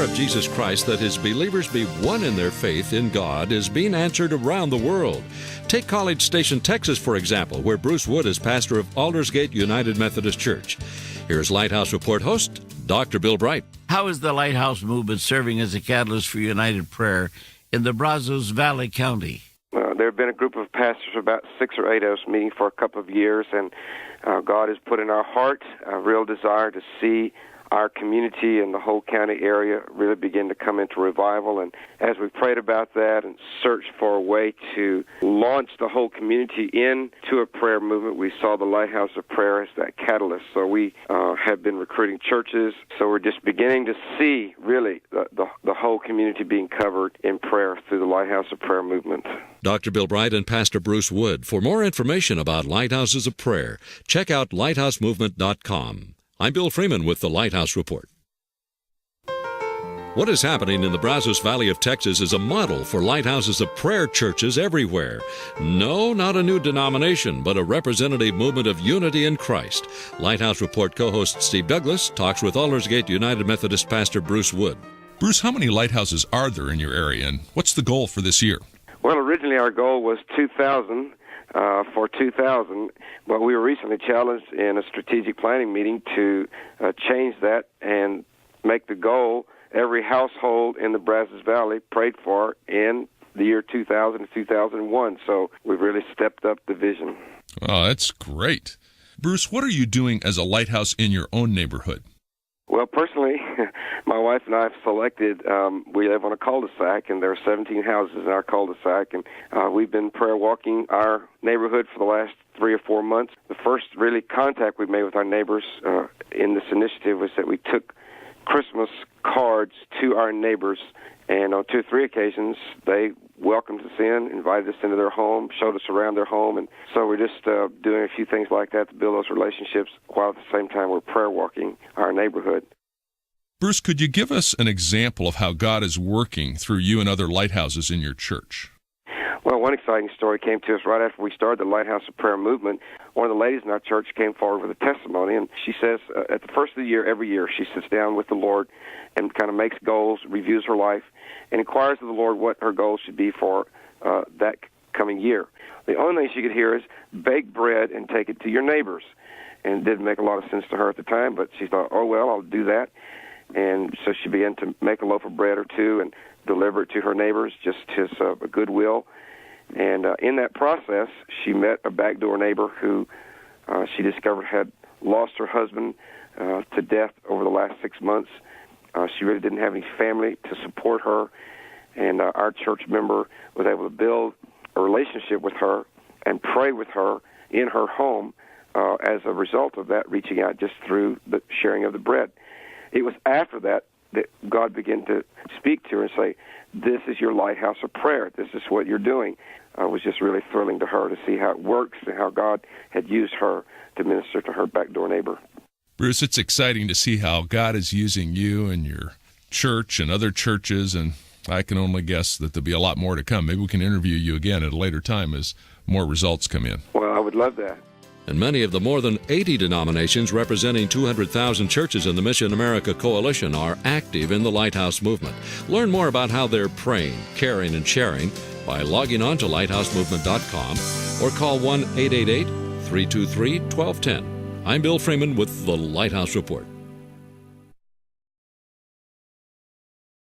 of Jesus Christ that his believers be one in their faith in God is being answered around the world. Take College Station, Texas, for example, where Bruce Wood is pastor of Aldersgate United Methodist Church. Here's Lighthouse Report host, Dr. Bill Bright. How is the Lighthouse movement serving as a catalyst for united prayer in the Brazos Valley County? There have been a group of pastors, about 6 or 8 of us, meeting for a couple of years, and God has put in our heart a real desire to see our community and the whole county area really begin to come into revival. And as we prayed about that and searched for a way to launch the whole community into a prayer movement, we saw the Lighthouse of Prayer as that catalyst. So we have been recruiting churches. So we're just beginning to see really the whole community being covered in prayer through the Lighthouse of Prayer movement. Dr. Bill Bright and Pastor Bruce Wood. For more information about Lighthouses of Prayer, check out lighthousemovement.com. I'm Bill Freeman with the Lighthouse Report. What is happening in the Brazos Valley of Texas is a model for lighthouses of prayer churches everywhere. No, not a new denomination, but a representative movement of unity in Christ. Lighthouse Report co-host Steve Douglas talks with Aldersgate United Methodist pastor Bruce Wood. Bruce, how many lighthouses are there in your area, and what's the goal for this year? Well, originally our goal was 2,000 for 2000, but we were recently challenged in a strategic planning meeting to change that and make the goal every household in the Brazos Valley prayed for in the year 2000 and 2001. So we've really stepped up the vision. Oh, that's great. Bruce, what are you doing as a lighthouse in your own neighborhood? Well, personally, my wife and I have selected, we live on a cul-de-sac, and there are 17 houses in our cul-de-sac, and we've been prayer walking our neighborhood for the last 3 or 4 months. The first really contact we made with our neighbors in this initiative was that we took Christmas cards to our neighbors, and on 2 or 3 occasions, they welcomed us in, invited us into their home, showed us around their home, and so we're just doing a few things like that to build those relationships while at the same time we're prayer walking our neighborhood. Bruce, could you give us an example of how God is working through you and other lighthouses in your church? Well, one exciting story came to us right after we started the Lighthouse of Prayer movement. One of the ladies in our church came forward with a testimony, and she says at the first of the year, every year, she sits down with the Lord and kind of makes goals, reviews her life, and inquires of the Lord what her goals should be for that coming year. The only thing she could hear is, bake bread and take it to your neighbors. And it didn't make a lot of sense to her at the time, but she thought, oh, well, I'll do that. And so she began to make a loaf of bread or two and deliver it to her neighbors, just as a goodwill. And in that process, she met a backdoor neighbor who she discovered had lost her husband to death over the last 6 months. She really didn't have any family to support her, and our church member was able to build a relationship with her and pray with her in her home as a result of that, reaching out just through the sharing of the bread. It was after that that God began to speak to her and say, this is your lighthouse of prayer. This is what you're doing. It was just really thrilling to her to see how it works and how God had used her to minister to her backdoor neighbor. Bruce, it's exciting to see how God is using you and your church and other churches, and I can only guess that there'll be a lot more to come. Maybe we can interview you again at a later time as more results come in. Well, I would love that. And many of the more than 80 denominations representing 200,000 churches in the Mission America Coalition are active in the Lighthouse movement. Learn more about how they're praying, caring, and sharing by logging on to lighthousemovement.com or call 1-888-323-1210. I'm Bill Freeman with the Lighthouse Report.